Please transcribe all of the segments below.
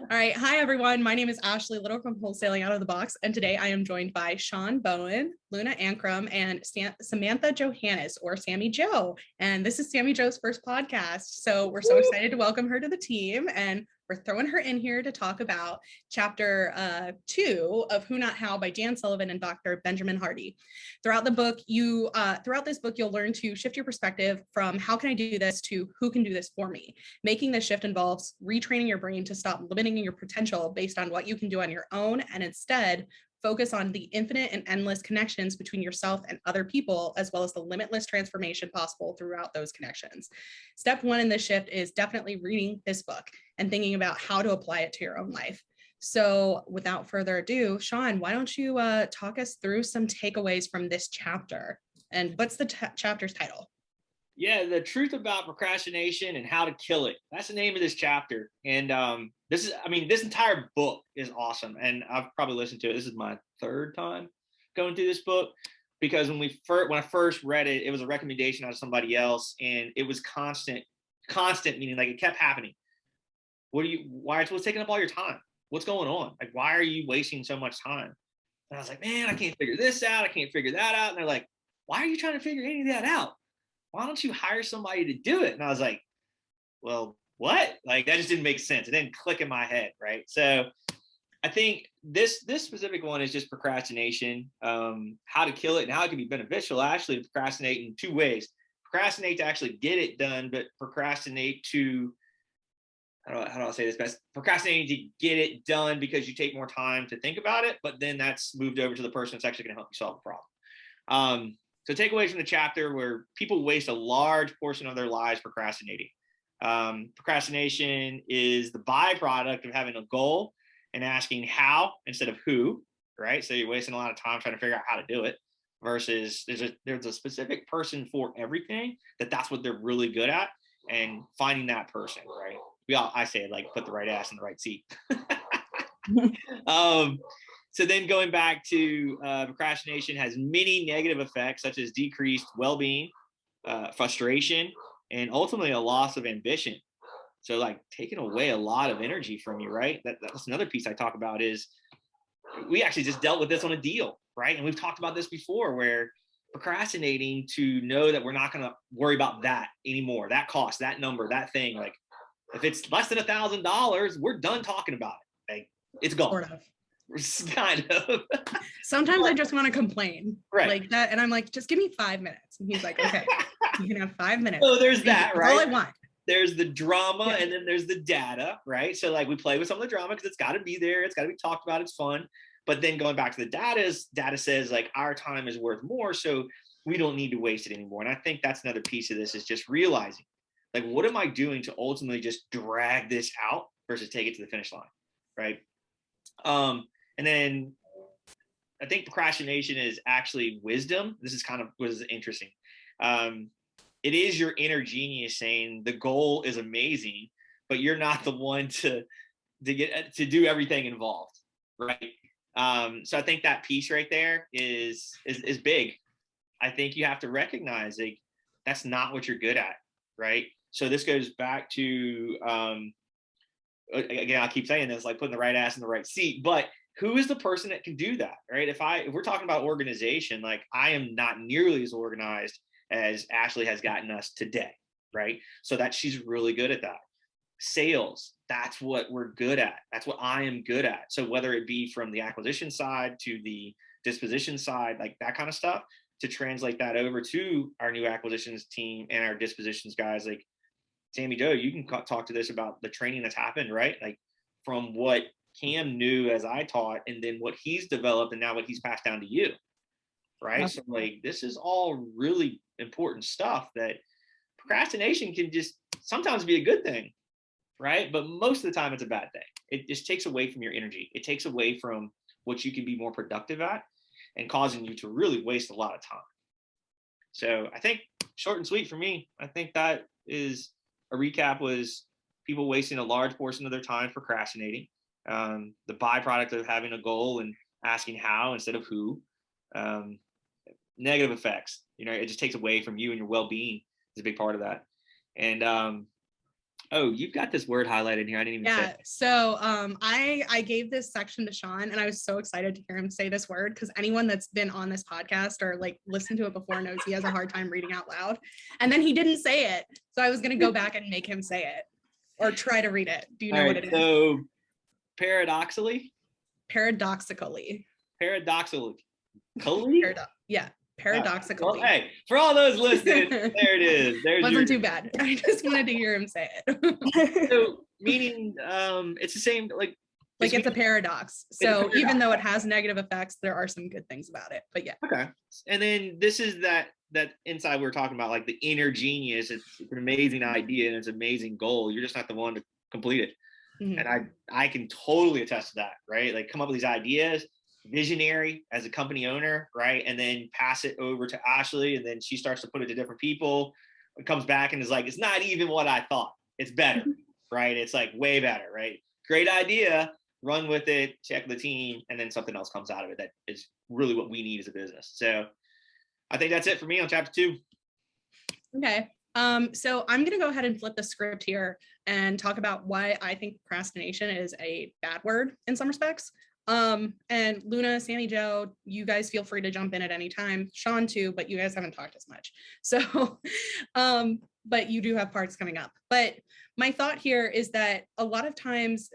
All right. Hi, everyone. My name is Ashley Little from Wholesaling Out of the Box. And today I am joined by Sean Bowen, Luna Ankrum, and Samantha Johannes, or Sammy Joe. And this is Sammy Joe's first podcast. So we're so excited to welcome her to the team. And we're throwing her in here to talk about chapter 2 of Who Not How by Dan Sullivan and Dr. Benjamin Hardy. Throughout this book, you'll learn to shift your perspective from how can I do this to who can do this for me. Making this shift involves retraining your brain to stop limiting your potential based on what you can do on your own and instead focus on the infinite and endless connections between yourself and other people, as well as the limitless transformation possible throughout those connections. Step 1 in this shift is definitely reading this book and thinking about how to apply it to your own life. So without further ado, Sean, why don't you talk us through some takeaways from this chapter? And what's the chapter's title? Yeah, the truth about procrastination and how to kill it. That's the name of this chapter. And this entire book is awesome. And I've probably listened to it. This is my third time going through this book because when I first read it, it was a recommendation out of somebody else, and it was constant, meaning like it kept happening. What's taking up all your time? What's going on? Like, why are you wasting so much time? And I was like, man, I can't figure this out. I can't figure that out. And they're like, why are you trying to figure any of that out? Why don't you hire somebody to do it? And I was like, well, what? Like, that just didn't make sense. It didn't click in my head, right? So I think this specific one is just procrastination, how to kill it and how it can be beneficial actually to procrastinate in two ways. Procrastinate to actually get it done, but procrastinate to, how do I say this best? Procrastinating to get it done because you take more time to think about it, but then that's moved over to the person that's actually going to help you solve the problem. So takeaways from the chapter where people waste a large portion of their lives procrastinating. Procrastination is the byproduct of having a goal and asking how instead of who, right? So you're wasting a lot of time trying to figure out how to do it versus there's a specific person for everything that's what they're really good at, and finding that person, right? I say it like put the right ass in the right seat. So then going back to procrastination has many negative effects such as decreased well-being, frustration, and ultimately a loss of ambition. So like taking away a lot of energy from you, right? That's another piece I talk about is we actually just dealt with this on a deal, right? And we've talked about this before where procrastinating to know that we're not going to worry about that anymore, that cost, that number, that thing. Like if it's less than $1,000, we're done talking about it. Like it's gone. Sort of. Kind of. Sometimes I just want to complain, right? Like that, and I'm like, just give me 5 minutes. And he's like, okay, you can have 5 minutes. So there's that, right? That's all I want. There's the drama, and then there's the data, right? So like we play with some of the drama because it's got to be there, it's got to be talked about, it's fun. But then going back to the data says like our time is worth more, so we don't need to waste it anymore. And I think that's another piece of this is just realizing, like, what am I doing to ultimately just drag this out versus take it to the finish line, right? And then I think procrastination is actually wisdom. This is was interesting. It is your inner genius saying the goal is amazing, but you're not the one to do everything involved, right? So I think that piece right there is big. I think you have to recognize like that's not what you're good at, right? So this goes back to again, I keep saying this, like putting the right ass in the right seat, but who is the person that can do that, right? If we're talking about organization, like I am not nearly as organized as Ashley has gotten us today, right? So that she's really good at that. Sales, that's what we're good at. That's what I am good at. So whether it be from the acquisition side to the disposition side, like that kind of stuff, to translate that over to our new acquisitions team and our dispositions guys, like Sammy Joe, you can talk to this about the training that's happened, right? Like from what Cam knew as I taught, and then what he's developed, and now what he's passed down to you, right? Yeah. So like this is all really important stuff that procrastination can just sometimes be a good thing, right? But most of the time it's a bad thing. It just takes away from your energy. It takes away from what you can be more productive at and causing you to really waste a lot of time. So I think short and sweet for me, I think that is a recap was people wasting a large portion of their time procrastinating. The byproduct of having a goal and asking how instead of who. Negative effects, it just takes away from you and your well-being is a big part of that. And Oh, you've got this word highlighted here. I didn't even say Yeah. it. So I gave this section to Sean, and I was so excited to hear him say this word, because anyone that's been on this podcast or like listened to it before knows he has a hard time reading out loud. And then he didn't say it. So I was gonna go back and make him say it or try to read it. Do you know what it is? So paradoxically, Paradoxically. paradoxically, Yeah. Paradoxically. Well, hey, for all those listening, there it is. There's Wasn't too bad. I just wanted to hear him say it. So meaning it's the same, like it's a paradox. So paradox. Even though it has negative effects, there are some good things about it. But yeah. Okay. And then this is that insight we were talking about, like the inner genius. It's an amazing idea and it's an amazing goal. You're just not the one to complete it. Mm-hmm. And I can totally attest to that, right? Like come up with these ideas, visionary as a company owner, right? And then pass it over to Ashley, and then she starts to put it to different people. It comes back and is like, it's not even what I thought. It's better, right? It's like way better, right? Great idea, run with it, check the team, and then something else comes out of it that is really what we need as a business. So I think that's it for me on chapter 2. Okay. So I'm going to go ahead and flip the script here and talk about why I think procrastination is a bad word in some respects. And Luna, Sammy, Joe, you guys feel free to jump in at any time. Sean too, but you guys haven't talked as much. So, but you do have parts coming up. But my thought here is that a lot of times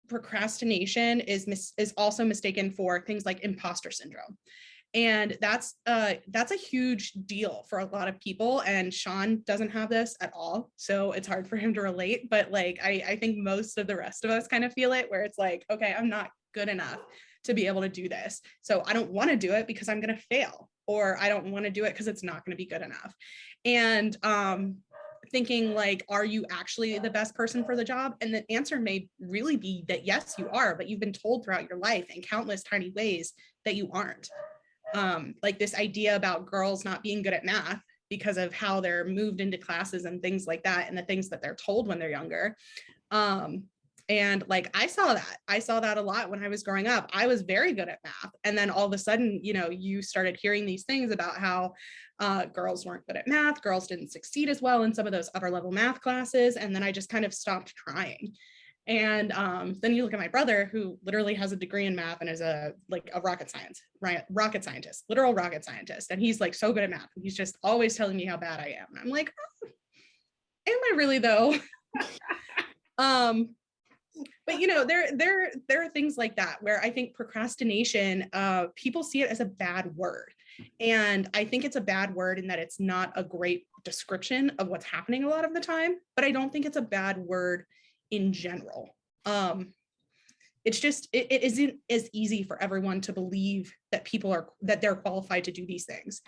procrastination is also mistaken for things like imposter syndrome. And that's a huge deal for a lot of people. And Sean doesn't have this at all. So it's hard for him to relate. But like, I think most of the rest of us kind of feel it, where it's like, okay, I'm not good enough to be able to do this. So I don't want to do it because I'm going to fail, or I don't want to do it because it's not going to be good enough. And thinking like, are you actually the best person for the job? And the answer may really be that yes, you are, but you've been told throughout your life in countless tiny ways that you aren't. Like this idea about girls not being good at math because of how they're moved into classes and things like that, and the things that they're told when they're younger. And like, I saw that a lot when I was growing up. I was very good at math. And then all of a sudden, you started hearing these things about how girls weren't good at math. Girls didn't succeed as well in some of those upper level math classes. And then I just kind of stopped trying. And then you look at my brother, who literally has a degree in math and is a rocket scientist, literal rocket scientist. And he's like so good at math. He's just always telling me how bad I am. And I'm like, oh, am I really though? But there are things like that where I think procrastination, people see it as a bad word. And I think it's a bad word in that it's not a great description of what's happening a lot of the time, but I don't think it's a bad word in general. It's just, it isn't as easy for everyone to believe that that they're qualified to do these things.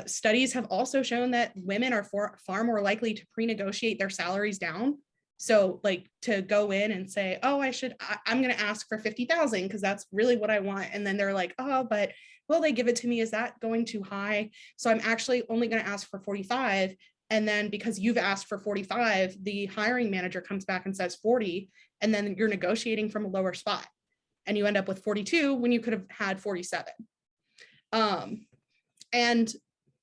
Studies have also shown that women are far more likely to pre-negotiate their salaries down. So like to go in and say, oh, I'm going to ask for 50,000 because that's really what I want. And then they're like, oh, but will they give it to me? Is that going too high? So I'm actually only going to ask for 45. And then because you've asked for 45, the hiring manager comes back and says 40, and then you're negotiating from a lower spot. And you end up with 42 when you could have had 47. And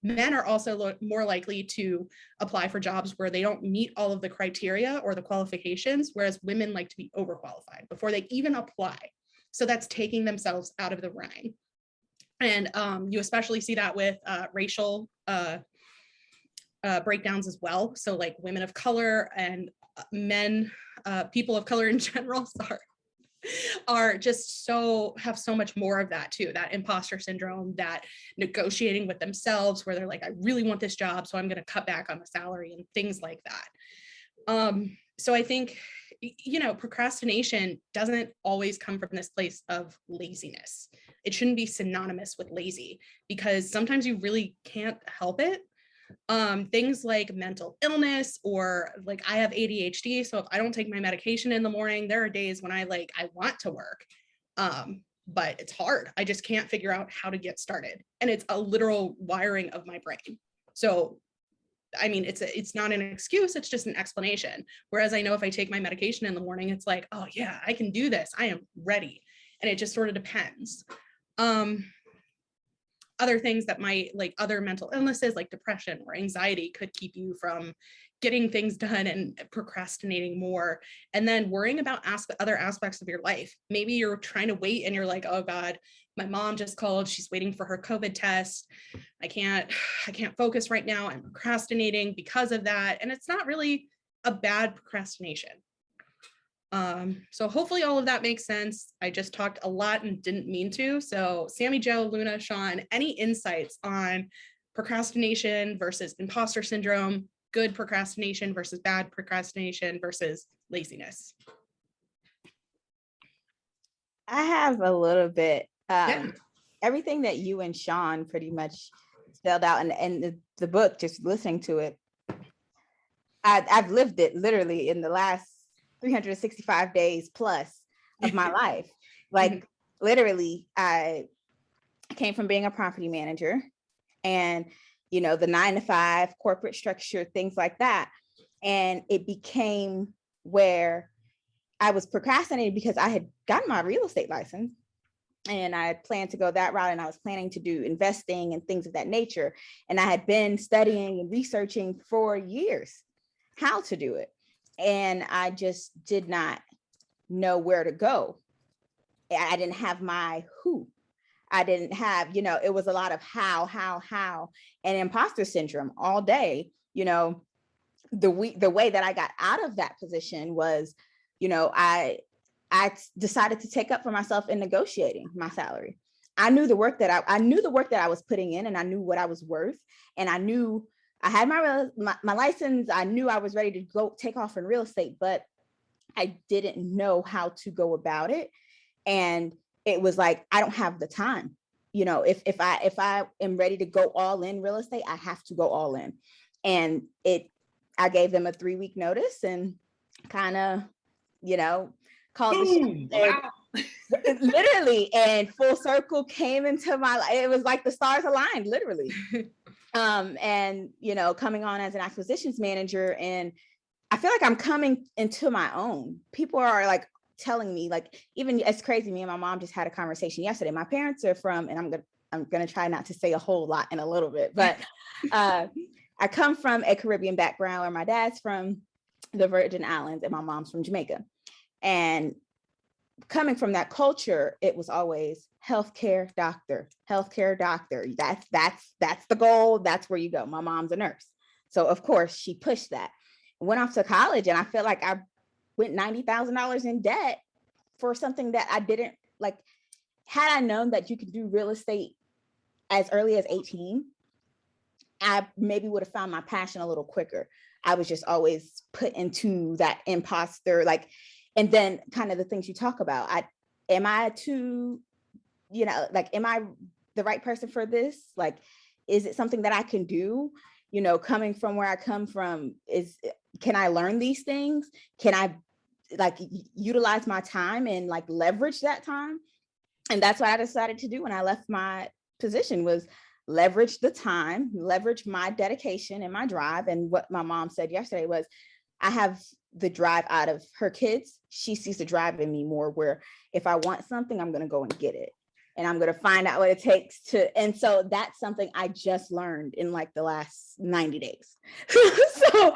men are also more likely to apply for jobs where they don't meet all of the criteria or the qualifications, whereas women like to be overqualified before they even apply. So that's taking themselves out of the running. And you especially see that with racial breakdowns as well. So like women of color and men, people of color in general, are just have so much more of that too, that imposter syndrome, that negotiating with themselves where they're like, I really want this job, so I'm going to cut back on the salary and things like that. So I think, procrastination doesn't always come from this place of laziness. It shouldn't be synonymous with lazy, because sometimes you really can't help it. Things like mental illness, or like I have ADHD. So if I don't take my medication in the morning, there are days when I want to work, but it's hard. I just can't figure out how to get started. And it's a literal wiring of my brain. So, I mean, it's not an excuse, it's just an explanation. Whereas I know if I take my medication in the morning, it's like, oh yeah, I can do this. I am ready. And it just sort of depends. other things that might, like other mental illnesses like depression or anxiety, could keep you from getting things done and procrastinating more. And then worrying about other aspects of your life. Maybe you're trying to wait and you're like, oh God, my mom just called, she's waiting for her COVID test. I can't focus right now. I'm procrastinating because of that. And it's not really a bad procrastination. So hopefully all of that makes sense. I just talked a lot and didn't mean to. So Sammy Jo, Luna, Sean, any insights on procrastination versus imposter syndrome, good procrastination versus bad procrastination versus laziness? I have a little bit. Yeah. Everything that you and Sean pretty much spelled out, and the book, just listening to it, I've lived it literally in the last 365 days plus of my life. Like literally, I came from being a property manager and, the 9-to-5 corporate structure, things like that. And it became where I was procrastinating because I had gotten my real estate license and I had planned to go that route, and I was planning to do investing and things of that nature. And I had been studying and researching for years how to do it. And I just did not know where to go. I didn't have my who. I didn't have, it was a lot of how, and imposter syndrome all day. The way that I got out of that position was, I decided to take up for myself in negotiating my salary. I knew the work that I was putting in, and I knew what I was worth, and I knew I had my license. I knew I was ready to go take off in real estate, but I didn't know how to go about it. And it was like, I don't have the time. If I am ready to go all in real estate, I have to go all in. And I gave them a 3-week notice and kind of, called the shot. Literally, and full circle came into my life. It was like the stars aligned, literally. And coming on as an acquisitions manager, and I feel like I'm coming into my own. People are like telling me, like, even it's crazy. Me and my mom just had a conversation yesterday. My parents are from, and I'm gonna try not to say a whole lot in a little bit, but I come from a Caribbean background where my dad's from the Virgin Islands and my mom's from Jamaica. And coming from that culture, it was always healthcare doctor. That's the goal. That's where you go. My mom's a nurse. So of course she pushed that. Went off to college, and I feel like I went $90,000 in debt for something that I didn't like. Had I known that you could do real estate as early as 18, I maybe would have found my passion a little quicker. I was just always put into that imposter, like, and then kind of the things you talk about. Am I too, am I the right person for this? Like, is it something that I can do? Coming from where I come from, can I learn these things? Can I utilize my time and leverage that time? And that's what I decided to do when I left my position, was leverage the time, leverage my dedication and my drive. And what my mom said yesterday was, I have the drive out of her kids. She sees the drive in me more, where if I want something, I'm going to go and get it. And I'm going to find out what it takes to. And so that's something I just learned in the last 90 days. So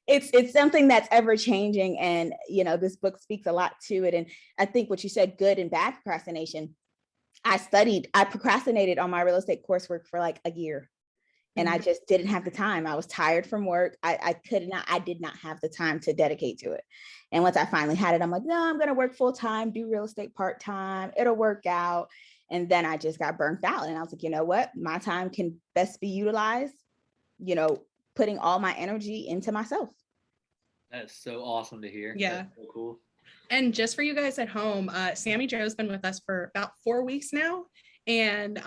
it's something that's ever changing. And, this book speaks a lot to it. And I think what you said, good and bad procrastination. I procrastinated on my real estate coursework for a year. And I just didn't have the time. I was tired from work. I did not have the time to dedicate to it. And once I finally had it, I'm like, no, I'm going to work full time, do real estate part-time. It'll work out. And then I just got burnt out. And I was like, you know what? My time can best be utilized, putting all my energy into myself. That's so awesome to hear. Yeah. That's so cool. And just for you guys at home, Sammy Jo's been with us for about 4 weeks now. And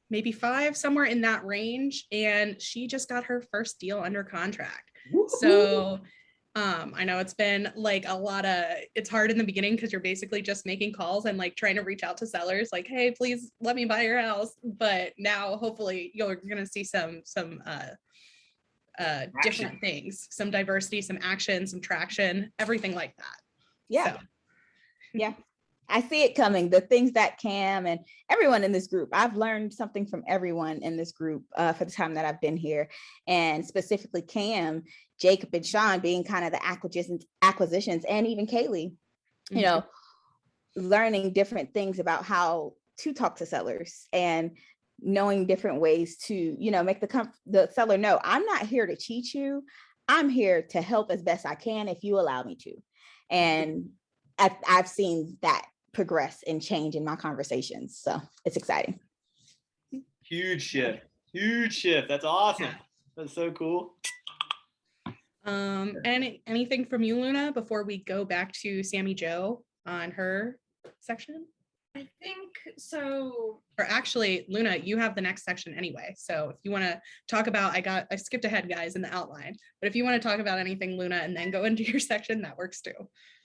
maybe 5, somewhere in that range. And she just got her first deal under contract. Woo-hoo. So I know it's been it's hard in the beginning because you're basically just making calls and trying to reach out to sellers like, hey, please let me buy your house. But now hopefully you're going to see some different things, some diversity, some action, some traction, everything like that. Yeah. So. Yeah. I see it coming. The things that Cam and everyone in this group, I've learned something from everyone in this group for the time that I've been here, and specifically Cam, Jacob, and Sean being kind of the acquisitions, and even Kaylee, you know, learning different things about how to talk to sellers and knowing different ways to, you know, make the seller know, I'm not here to cheat you. I'm here to help as best I can if you allow me to. And I've seen that progress and change in my conversations. So it's exciting. Huge shift. That's awesome. Yeah. That's so cool. Anything from you, Luna, before we go back to Sammy Jo on her section? I think so. Or actually, Luna, you have the next section anyway. So if you want to talk about, I skipped ahead, guys, in the outline. But if you want to talk about anything, Luna, and then go into your section, that works too.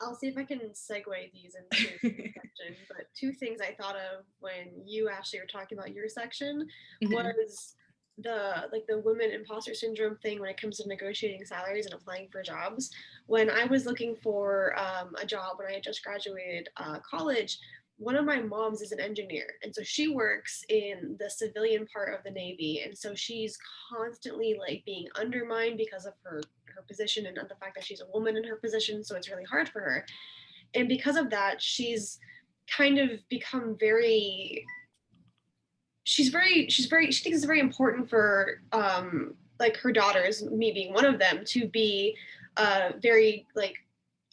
I'll see if I can segue these into the section. But two things I thought of when you, Ashley, were talking about your section was the women imposter syndrome thing when it comes to negotiating salaries and applying for jobs. When I was looking for a job when I had just graduated college, one of my moms is an engineer, and so she works in the civilian part of the Navy, and so she's constantly like being undermined because of her position and the fact that she's a woman in her position, so it's really hard for her. And because of that, she's kind of become she thinks it's very important for like her daughters, me being one of them, to be very like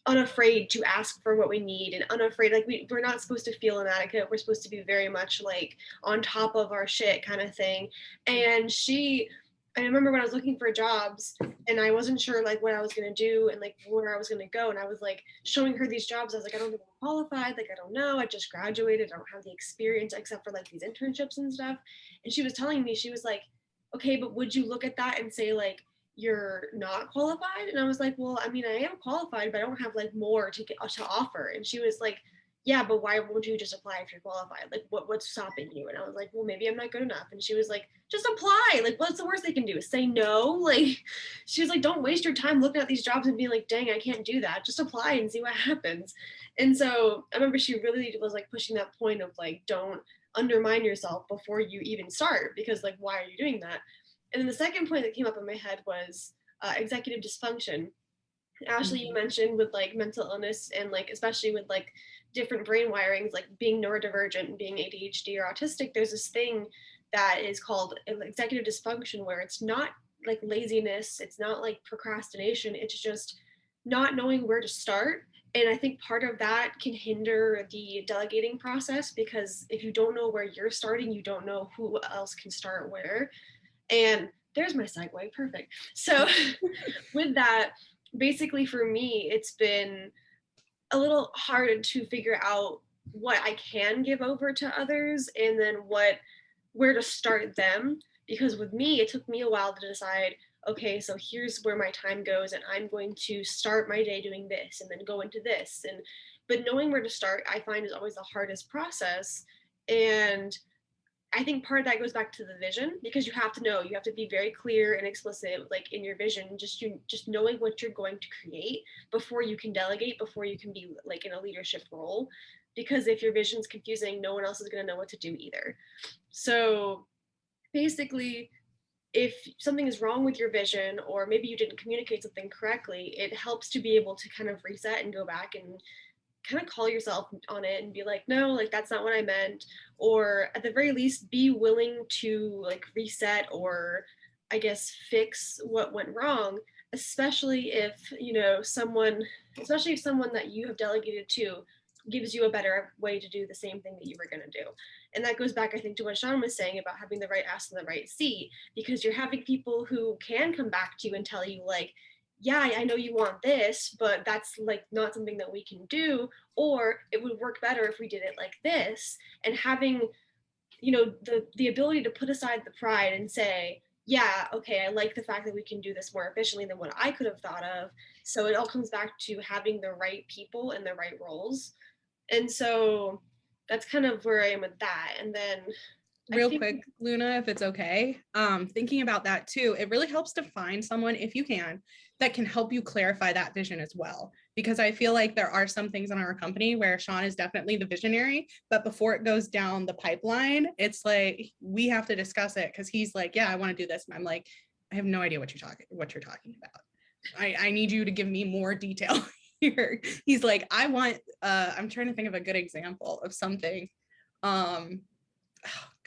unafraid to ask for what we need and unafraid, like we're not supposed to feel inadequate. We're supposed to be very much like on top of our shit kind of thing. And I remember when I was looking for jobs and I wasn't sure like what I was going to do and like where I was going to go. And I was like showing her these jobs. I was like, I don't think I'm qualified. Like, I don't know. I just graduated. I don't have the experience except for like these internships and stuff. And she was telling me, she was like, okay, but would you look at that and say like, you're not qualified? And I was like, well, I mean, I am qualified, but I don't have like more to offer. And she was like, yeah, but why won't you just apply if you're qualified? Like, what's stopping you? And I was like, well, maybe I'm not good enough. And she was like, just apply. Like, what's the worst they can do? Say no? Like, she was like, don't waste your time looking at these jobs and being like, dang, I can't do that. Just apply and see what happens. And so I remember she really was like pushing that point of like, don't undermine yourself before you even start, because like, why are you doing that? And then the second point that came up in my head was executive dysfunction. Ashley, you mentioned with like mental illness and like, especially with like different brain wirings, like being neurodivergent, being ADHD or autistic, there's this thing that is called executive dysfunction, where it's not like laziness, it's not like procrastination, it's just not knowing where to start. And I think part of that can hinder the delegating process, because if you don't know where you're starting, you don't know who else can start where. And there's my segue, perfect. So with that, basically for me, it's been a little hard to figure out what I can give over to others and then where to start them. Because with me, it took me a while to decide, okay, so here's where my time goes and I'm going to start my day doing this and then go into this. But knowing where to start, I find, is always the hardest process. And I think part of that goes back to the vision, because you have to be very clear and explicit, like in your vision, just knowing what you're going to create before you can delegate, before you can be like in a leadership role. Because if your vision's confusing, no one else is going to know what to do either. So basically, if something is wrong with your vision, or maybe you didn't communicate something correctly, it helps to be able to kind of reset and go back and kind of call yourself on it and be like, no, like that's not what I meant. Or at the very least, be willing to like reset, or I guess fix what went wrong, especially if, someone that you have delegated to gives you a better way to do the same thing that you were going to do. And that goes back, I think, to what Sean was saying about having the right ass in the right seat, because you're having people who can come back to you and tell you like, yeah, I know you want this, but that's like not something that we can do, or it would work better if we did it like this. And having, the ability to put aside the pride and say, yeah, okay, I like the fact that we can do this more efficiently than what I could have thought of. So it all comes back to having the right people in the right roles. And so that's kind of where I am with that. And then real quick, Luna, if it's okay, thinking about that too, it really helps to find someone, if you can, that can help you clarify that vision as well. because I feel like there are some things in our company where Sean is definitely the visionary, but before it goes down the pipeline, it's like we have to discuss it because he's like, yeah, I want to do this. And I'm like, I have no idea what you're talking about. I need you to give me more detail here. He's like, I want, I'm trying to think of a good example of something. Oh,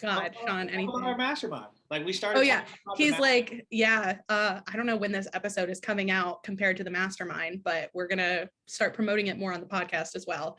God, Sean, anything. Our mastermind. Like we started. Oh yeah. He's like, yeah, I don't know when this episode is coming out compared to the mastermind, but we're gonna start promoting it more on the podcast as well.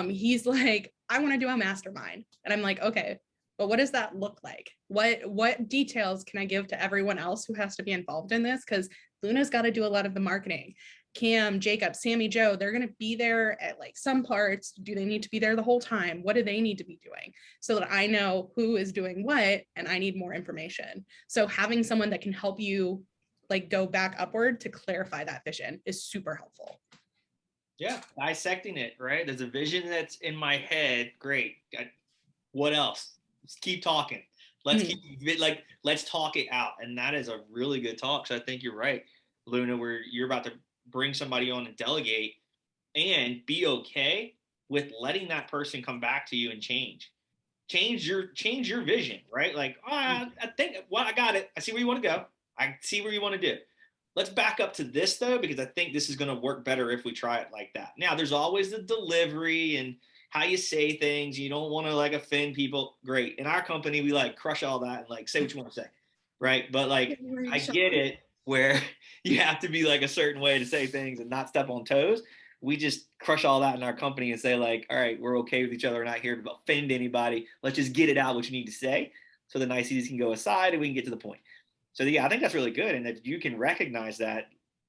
He's like, I want to do a mastermind. And I'm like, okay, but what does that look like? What details can I give to everyone else who has to be involved in this? Because Luna's got to do a lot of the marketing. Cam, Jacob, Sammy, Joe, they're going to be there at like some parts. Do they need to be there the whole time? What do they need to be doing so that I know who is doing what and I need more information? So having someone that can help you like go back upward to clarify that vision is super helpful. Yeah, dissecting it, right? There's a vision that's in my head. Great. What else? Let's keep talking. Let's talk it out. And that is a really good talk. So I think you're right, Luna, where you're about to bring somebody on and delegate and be okay with letting that person come back to you and change your vision, right? Like, I think, well, I got it. I see where you want to go. I see where you want to do. Let's back up to this though, because I think this is going to work better if we try it like that. Now there's always the delivery and how you say things. You don't want to like offend people. Great. In our company, we like crush all that and like say what you want to say. Right. But like, I get it where you have to be like a certain way to say things and not step on toes. We just crush all that in our company and say like, all right, we're okay with each other. We're not here to offend anybody. Let's just get it out what you need to say so the niceties can go aside and we can get to the point. So yeah, I think that's really good. And if you can recognize that,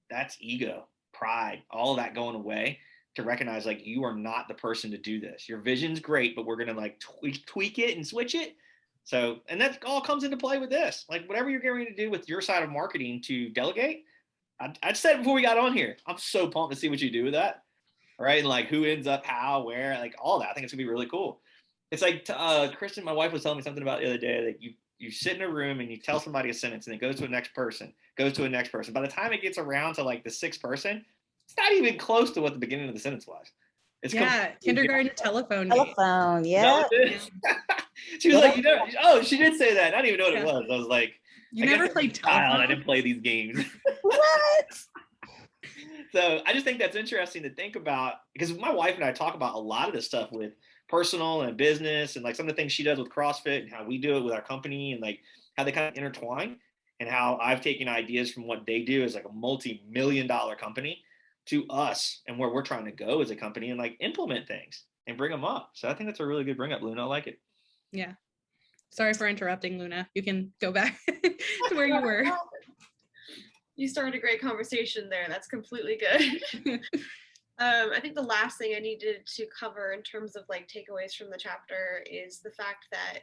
that's ego, pride, all of that going away, to recognize like you are not the person to do this. Your vision's great, but we're going to like tweak it and switch it. So, and that all comes into play with this. Like whatever you're going to do with your side of marketing to delegate, I said before we got on here, I'm so pumped to see what you do with that. Right. And like who ends up how, where, like all that. I think it's gonna be really cool. It's like Kristen, my wife was telling me something about the other day that you sit in a room and you tell somebody a sentence and it goes to a next person, goes to a next person. By the time it gets around to like the sixth person, it's not even close to what the beginning of the sentence was. It's kindergarten telephone. Yeah. She was like, oh, she did say that. I didn't even know what it was. I was like, you never played telephone? I didn't play these games. What? So I just think that's interesting to think about because my wife and I talk about a lot of this stuff with personal and business and like some of the things she does with CrossFit and how we do it with our company and like how they kind of intertwine and how I've taken ideas from what they do as like a multi-million-dollar company to us and where we're trying to go as a company and like implement things and bring them up. So I think that's a really good bring up, Luna. I like it. Yeah. Sorry for interrupting, Luna. You can go back to where you were. You started a great conversation there. That's completely good. I think the last thing I needed to cover in terms of like takeaways from the chapter is the fact that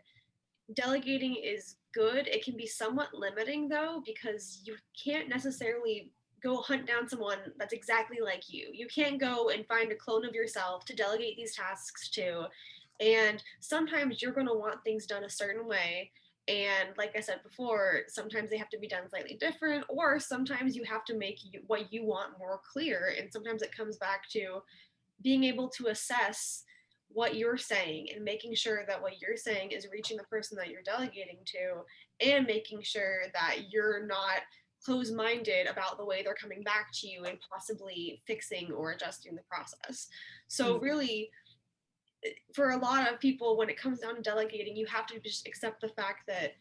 delegating is good. It can be somewhat limiting though, because you can't necessarily go hunt down someone that's exactly like you. You can't go and find a clone of yourself to delegate these tasks to. And sometimes you're going to want things done a certain way. And like I said before, sometimes they have to be done slightly different, or sometimes you have to make what you want more clear. And sometimes it comes back to being able to assess what you're saying and making sure that what you're saying is reaching the person that you're delegating to, and making sure that you're not closed-minded about the way they're coming back to you and possibly fixing or adjusting the process. So really, for a lot of people, when it comes down to delegating, you have to just accept the fact that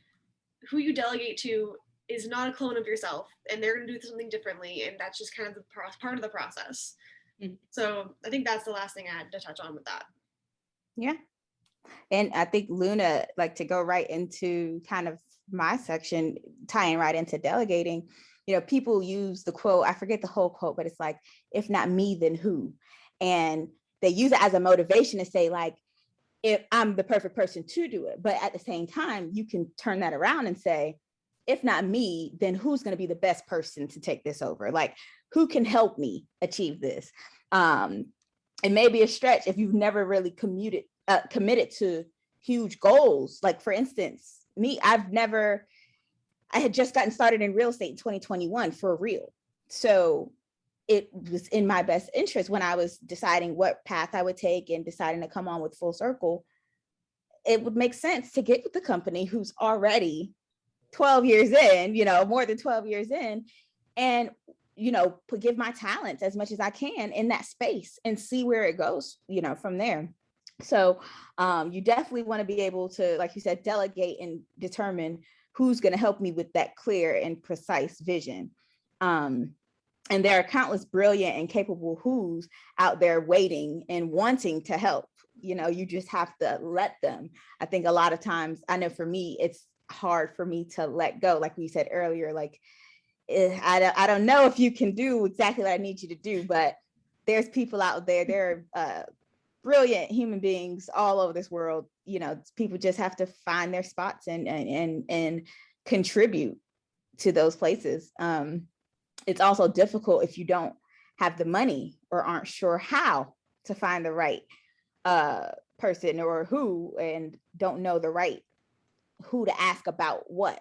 who you delegate to is not a clone of yourself, and they're going to do something differently, and that's just kind of the part of the process. So I think that's the last thing I had to touch on with that. Yeah. And I think Luna, like to go right into kind of my section, tying right into delegating, people use the quote, I forget the whole quote, but it's like, if not me, then who? And they use it as a motivation to say like, if I'm the perfect person to do it. But at the same time, you can turn that around and say, if not me, then who's going to be the best person to take this over? Like, who can help me achieve this? It may be a stretch if you've never really committed to huge goals. Like for instance, me, I had just gotten started in real estate in 2021 for real. So it was in my best interest when I was deciding what path I would take and deciding to come on with Full Circle. It would make sense to get with the company who's already 12 years in, more than 12 years in, and, give my talents as much as I can in that space and see where it goes, from there. So you definitely want to be able to, like you said, delegate and determine who's going to help me with that clear and precise vision. And there are countless brilliant and capable who's out there waiting and wanting to help. You just have to let them. I think a lot of times, I know for me, it's hard for me to let go. Like we said earlier, like, I don't know if you can do exactly what I need you to do, but there's people out there, there are brilliant human beings all over this world. People just have to find their spots and contribute to those places. It's also difficult if you don't have the money or aren't sure how to find the right person or who, and don't know the right who to ask about what.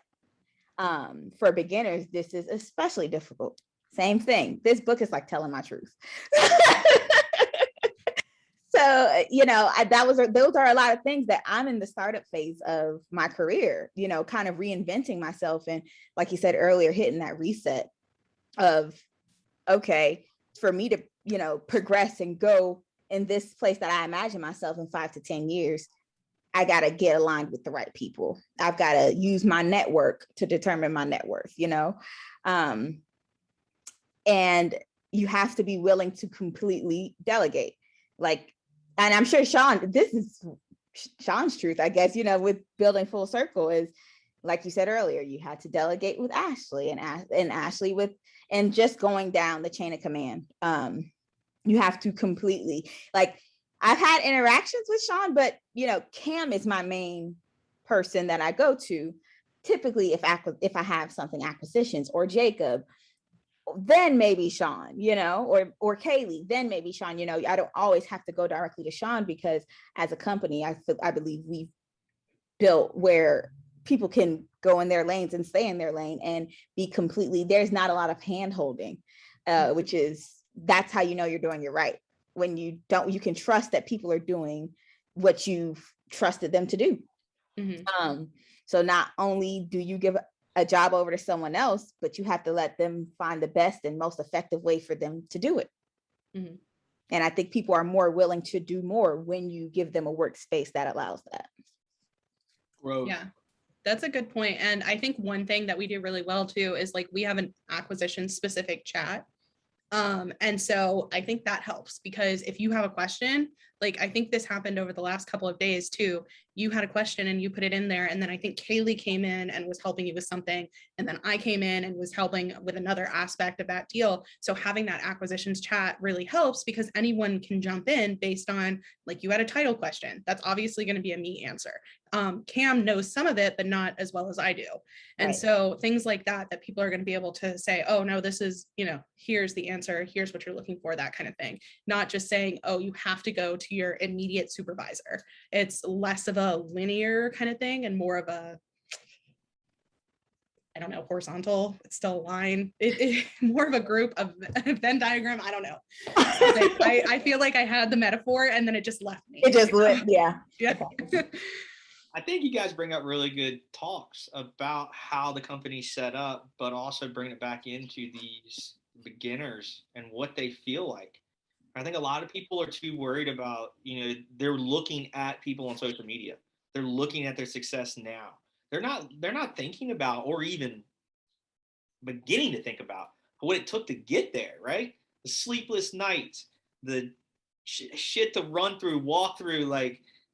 For beginners, this is especially difficult. Same thing. This book is like telling my truth. So, those are a lot of things that I'm in the startup phase of my career, kind of reinventing myself. And like you said earlier, hitting that reset of, okay, for me to, progress and go in this place that I imagine myself in 5 to 10 years, I got to get aligned with the right people. I've got to use my network to determine my net worth, and you have to be willing to completely delegate. And I'm sure this is Sean's truth, I guess, with building Full Circle is, like you said earlier, you had to delegate with Ashley and Ashley and just going down the chain of command. You have to completely, I've had interactions with Sean, but, Cam is my main person that I go to. Typically, if I have something acquisitions, or Jacob, then maybe Sean, or Kaylee, then maybe Sean, I don't always have to go directly to Sean, because as a company, I believe we've built where people can go in their lanes and stay in their lane and be there's not a lot of hand holding, that's how you're doing it right. When you can trust that people are doing what you've trusted them to do. Mm-hmm. So not only do you give a job over to someone else, but you have to let them find the best and most effective way for them to do it. Mm-hmm. And I think people are more willing to do more when you give them a workspace that allows that. Growth. Yeah, that's a good point. And I think one thing that we do really well too is we have an acquisition specific chat. And so I think that helps, because if you have a question, I think this happened over the last couple of days too, you had a question and you put it in there. And then I think Kaylee came in and was helping you with something. And then I came in and was helping with another aspect of that deal. So having that acquisitions chat really helps, because anyone can jump in based on, you had a title question. That's obviously going to be a me answer. Cam knows some of it, but not as well as I do. And right. So things like that people are going to be able to say, oh no, this is, here's the answer. Here's what you're looking for, that kind of thing. Not just saying, oh, you have to go to your immediate supervisor. It's less of a linear kind of thing and more of a, I don't know, horizontal. It's still a line. It more of a group of Venn diagram. I don't know. I feel like I had the metaphor and then it just left me. It just yeah. Yeah. I think you guys bring up really good talks about how the company's set up, but also bring it back into these beginners and what they feel like. I think a lot of people are too worried about, they're looking at people on social media. They're looking at their success now. They're not thinking about, or even beginning to think about, what it took to get there, right? The sleepless nights, the shit to run through, walk through,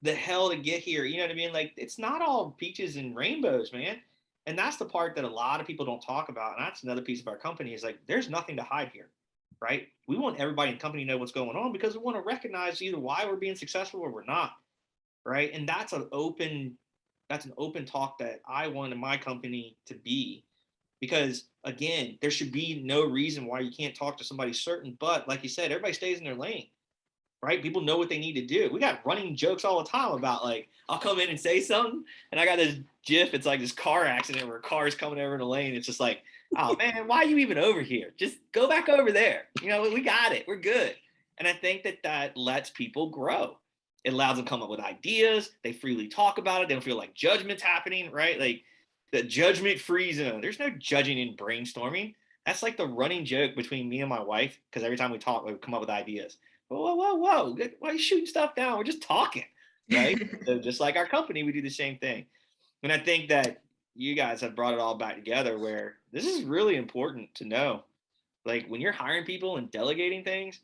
the hell to get here. You know what I mean? It's not all peaches and rainbows, man. And that's the part that a lot of people don't talk about. And that's another piece of our company is there's nothing to hide here, right? We want everybody in the company to know what's going on, because we want to recognize either why we're being successful or we're not, right? And that's an open talk that I want in my company to be, because again, there should be no reason why you can't talk to somebody certain, but like you said, everybody stays in their lane. Right? People know what they need to do. We got running jokes all the time about I'll come in and say something and I got this GIF. It's this car accident where a car is coming over in a lane. It's just Oh man, why are you even over here? Just go back over there. We got it. We're good. And I think that lets people grow. It allows them to come up with ideas. They freely talk about it. They don't feel like judgment's happening, right? Like the judgment-free zone. There's no judging and brainstorming. That's like the running joke between me and my wife, because every time we talk, we come up with ideas. Whoa, whoa, whoa. Why are you shooting stuff down? We're just talking, right? So just like our company, we do the same thing. And I think that you guys have brought it all back together where this is really important to know. Like when you're hiring people and delegating things,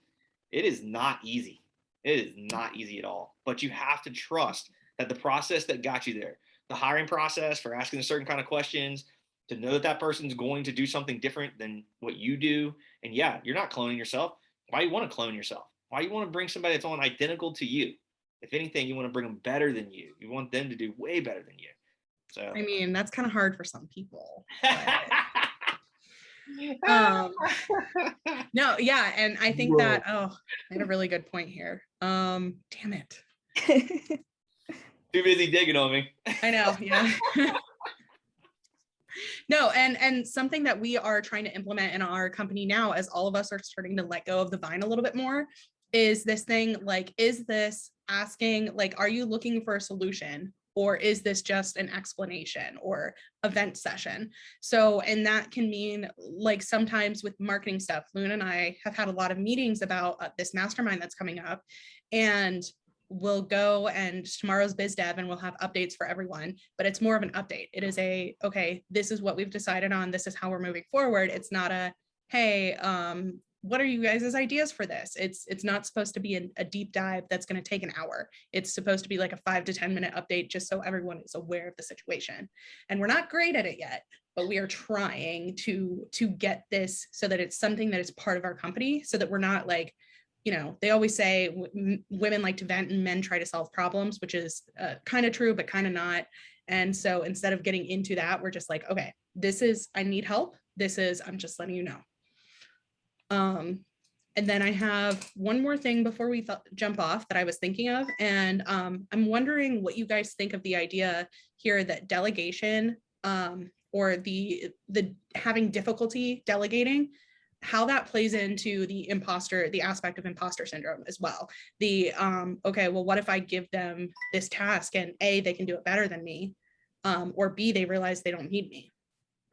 it is not easy. It is not easy at all. But you have to trust that the process that got you there, the hiring process for asking a certain kind of questions, to know that that person's going to do something different than what you do. And yeah, you're not cloning yourself. Why do you want to clone yourself? Why do you want to bring somebody that's on identical to you? If anything, you want to bring them better than you. You want them to do way better than you. So I mean, that's kind of hard for some people. But, no, yeah, and I think that I had a really good point here. Damn it. Too busy digging on me. I know, yeah. No, and something that we are trying to implement in our company now, as all of us are starting to let go of the vine a little bit more, is this thing like, is this asking, like, are you looking for a solution? Or is this just an explanation or event session? So, and that can mean like sometimes with marketing stuff, Luna and I have had a lot of meetings about this mastermind that's coming up, and we'll go and tomorrow's biz dev and we'll have updates for everyone, but it's more of an update. It is okay, this is what we've decided on. This is how we're moving forward. It's not hey, what are you guys' ideas for this? It's not supposed to be a deep dive that's going to take an hour. It's supposed to be like a 5 to 10 minute update just so everyone is aware of the situation. And we're not great at it yet, but we are trying to get this so that it's something that is part of our company, so that we're not like, they always say women like to vent and men try to solve problems, which is kind of true, but kind of not. And so instead of getting into that, we're just like, okay, this is, I need help. This is, I'm just letting you know. And then I have one more thing before we jump off that I was thinking of. And I'm wondering what you guys think of the idea here that delegation or the having difficulty delegating, how that plays into the aspect of imposter syndrome as well. Okay, well, what if I give them this task and A, they can do it better than me, or B, they realize they don't need me?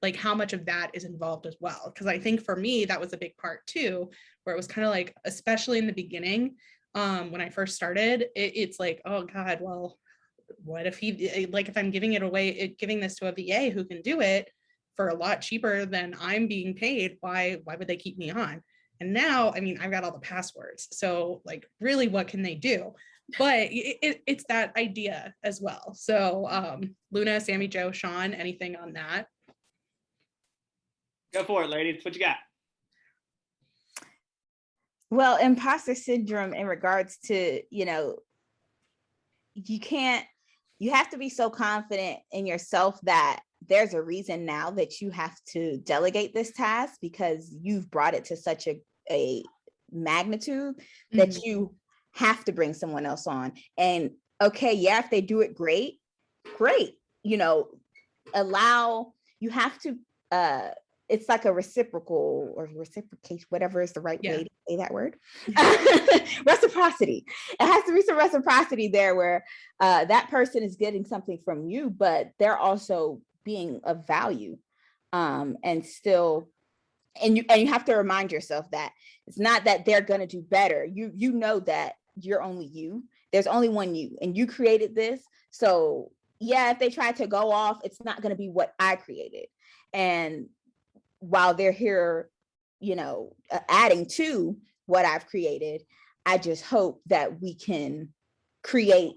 Like how much of that is involved as well? Because I think for me, that was a big part too, where it was kind of like, especially in the beginning, when I first started, it's like, oh God, well, what if if I'm giving it away, giving this to a VA who can do it for a lot cheaper than I'm being paid, why would they keep me on? And now, I mean, I've got all the passwords. So like, really, what can they do? But it's that idea as well. So Luna, Sammy, Joe, Sean, anything on that? Go for it, ladies. What you got? Well, imposter syndrome in regards to, you have to be so confident in yourself that there's a reason now that you have to delegate this task, because you've brought it to such a magnitude that you have to bring someone else on. And okay, yeah, if they do it great, you have to it's like a reciprocal or reciprocate, whatever is the right way to say that word. Reciprocity. It has to be some reciprocity there where that person is getting something from you, but they're also being of value. And you have to remind yourself that it's not that they're going to do better. You know that you're only you. There's only one you, and you created this. So yeah, if they try to go off, it's not going to be what I created. And while they're here, adding to what I've created, I just hope that we can create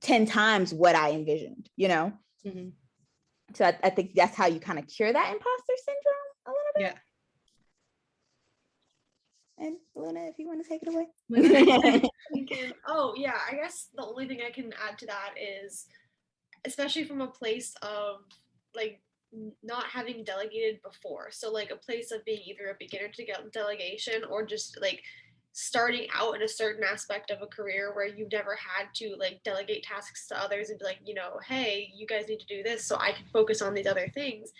10 times what I envisioned, Mm-hmm. So I think that's how you kind of cure that imposter syndrome a little bit. Yeah. And Luna, if you want to take it away. Oh yeah, I guess the only thing I can add to that is, especially from a place of like not having delegated before, so like a place of being either a beginner to delegation or just like starting out in a certain aspect of a career where you've never had to like delegate tasks to others and be like, hey, you guys need to do this so I can focus on these other things.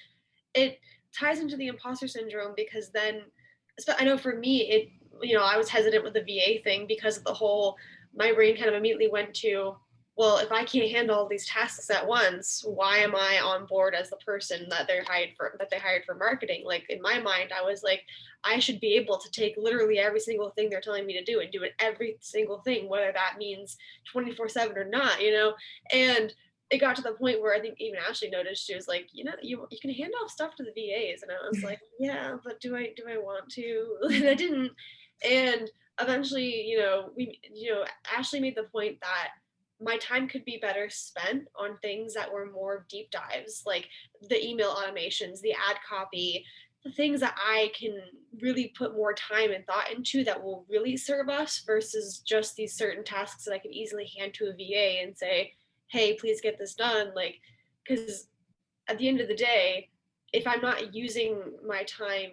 ties into the imposter syndrome, because then I know for me, it, I was hesitant with the VA thing because of the whole, my brain kind of immediately went to, well, if I can't handle all these tasks at once, why am I on board as the person that they hired for marketing? Like, in my mind, I was like, I should be able to take literally every single thing they're telling me to do and do it every single thing, whether that means 24/7 or not, And it got to the point where I think even Ashley noticed. She was like, you can hand off stuff to the VAs, and I was like, yeah, but do I want to? And I didn't. And eventually, Ashley made the point that my time could be better spent on things that were more deep dives, like the email automations, the ad copy, the things that I can really put more time and thought into that will really serve us, versus just these certain tasks that I can easily hand to a VA and say, hey, please get this done. Like, because at the end of the day, if I'm not using my time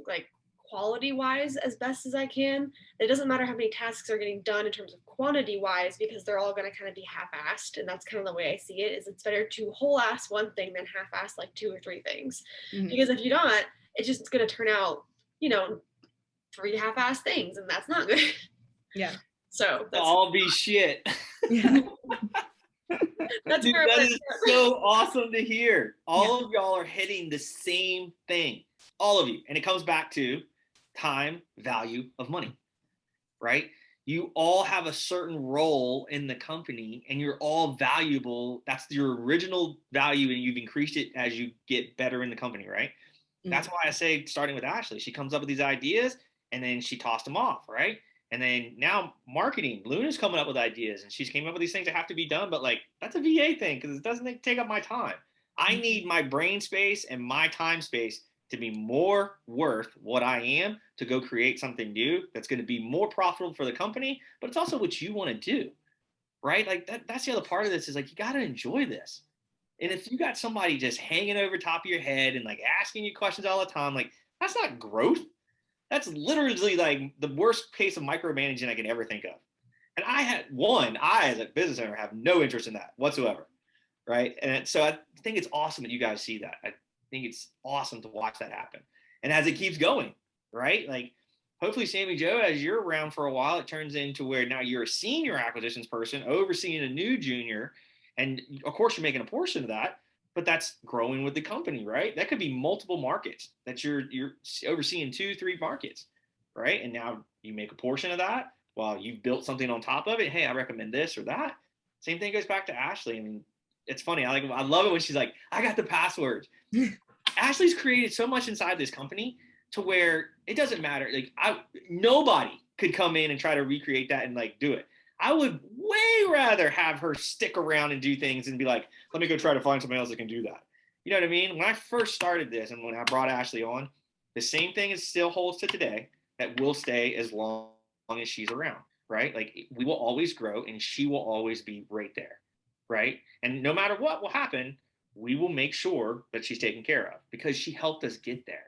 like quality wise as best as I can, it doesn't matter how many tasks are getting done in terms of quantity wise, because they're all going to kind of be half-assed. And that's kind of the way I see it, is it's better to whole ass one thing than half-ass like 2 or 3 things. Mm-hmm. Because if you don't, it's just going to turn out, 3 half-ass things, and that's not good. Yeah. So that's all be shit. Yeah. Dude, that is so awesome to hear. All of y'all are hitting the same thing. All of you. And it comes back to time, value of money, right? You all have a certain role in the company, and you're all valuable. That's your original value, and you've increased it as you get better in the company, right? Mm-hmm. That's why I say, starting with Ashley, she comes up with these ideas and then she tossed them off, right? And then now marketing, Luna's coming up with ideas, and she's came up with these things that have to be done, but like, that's a VA thing because it doesn't take up my time. I need my brain space and my time space to be more worth what I am to go create something new that's going to be more profitable for the company, but it's also what you want to do, right? Like that's the other part of this, is like, you got to enjoy this. And if you got somebody just hanging over top of your head and like asking you questions all the time, like, that's not growth. That's literally like the worst case of micromanaging I can ever think of. And I as a business owner have no interest in that whatsoever, right? And so I think it's awesome that you guys see that. I think it's awesome to watch that happen. And as it keeps going, right? Like, hopefully, Sammy Joe, as you're around for a while, it turns into where now you're a senior acquisitions person overseeing a new junior. And of course, you're making a portion of that, but that's growing with the company, right? That could be multiple markets that you're overseeing 2-3 markets, right? And now you make a portion of that while you've built something on top of it. Hey, I recommend this or that. Same thing goes back to Ashley. I mean, it's funny. I love it when she's like, I got the passwords. Ashley's created so much inside this company to where it doesn't matter. Like, nobody could come in and try to recreate that and like do it. I would way rather have her stick around and do things and be like, let me go try to find somebody else that can do that. You know what I mean? When I first started this and when I brought Ashley on, the same thing still holds to today, that will stay as long as she's around, right? Like, we will always grow and she will always be right there, right? And no matter what will happen, we will make sure that she's taken care of because she helped us get there,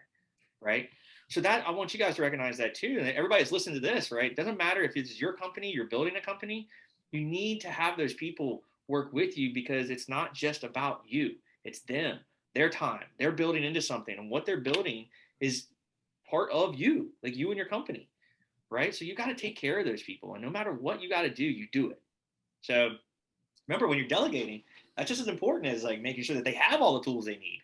right? So that, I want you guys to recognize that too. And everybody's listening to this, right? It doesn't matter if it's your company, you're building a company, you need to have those people work with you because it's not just about you. It's them, their time. They're building into something, and what they're building is part of you, like you and your company, right? So you got to take care of those people. And no matter what you got to do, you do it. So remember, when you're delegating, that's just as important as like making sure that they have all the tools they need,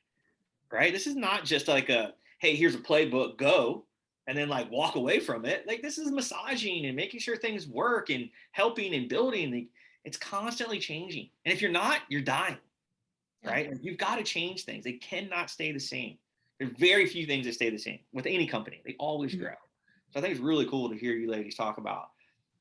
right? This is not just like hey, here's a playbook, go, and then like walk away from it. Like, this is massaging and making sure things work and helping and building. It's constantly changing. And if you're not, you're dying, right? Like, you've got to change things. They cannot stay the same. There's very few things that stay the same with any company. They always grow. So I think it's really cool to hear you ladies talk about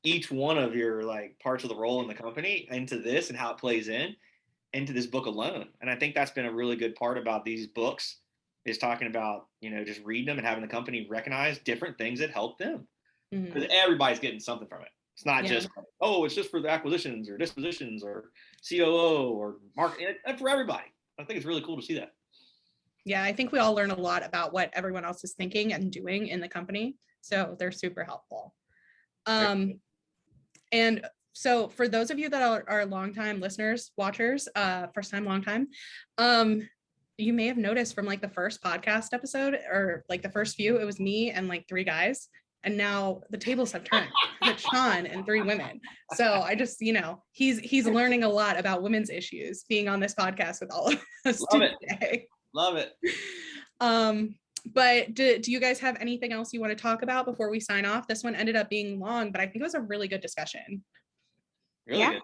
each one of your like parts of the role in the company into this and how it plays into this book alone. And I think that's been a really good part about these books, is talking about, just reading them and having the company recognize different things that help them. Because everybody's getting something from it. It's not just, it's just for the acquisitions or dispositions or COO or marketing. It's for everybody. I think it's really cool to see that. Yeah, I think we all learn a lot about what everyone else is thinking and doing in the company. So they're super helpful. And so for those of you that are longtime listeners, watchers, first time, long time, you may have noticed from like the first podcast episode or like the first few, it was me and like 3 guys. And now the tables have turned. It's Sean and 3 women. So I just, he's learning a lot about women's issues being on this podcast with all of us today. Love it. But do you guys have anything else you want to talk about before we sign off? This one ended up being long, but I think it was a really good discussion. Really good.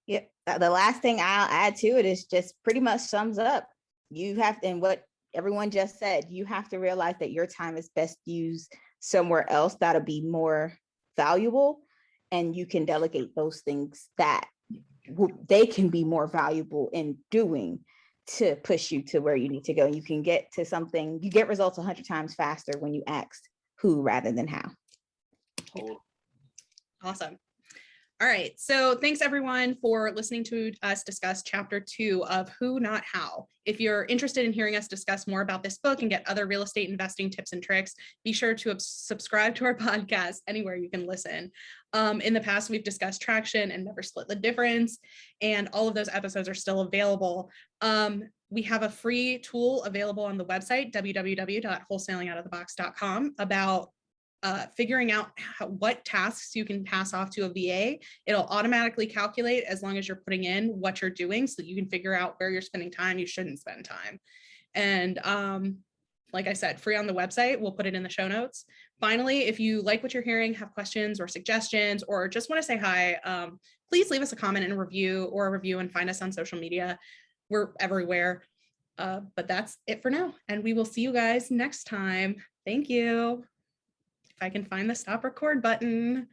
Yeah. The last thing I'll add to it is just pretty much sums up. You have to, and what everyone just said, you have to realize that your time is best used somewhere else that'll be more valuable, and you can delegate those things that they can be more valuable in doing to push you to where you need to go. You can get to something, you get results 100 times faster when you ask who rather than how. Awesome. All right. So thanks everyone for listening to us discuss chapter 2 of Who Not How. If you're interested in hearing us discuss more about this book and get other real estate investing tips and tricks, be sure to subscribe to our podcast anywhere you can listen. In the past, we've discussed traction and never split the difference, and all of those episodes are still available. We have a free tool available on the website, www.wholesalingoutofthebox.com, about figuring out what tasks you can pass off to a VA. It'll automatically calculate as long as you're putting in what you're doing, so that you can figure out where you're spending time you shouldn't spend time. And like I said, free on the website. We'll put it in the show notes. Finally, if you like what you're hearing, have questions or suggestions, or just want to say hi, please leave us a comment and a review, and find us on social media. We're everywhere. But that's it for now. And we will see you guys next time. Thank you. If I can find the stop record button.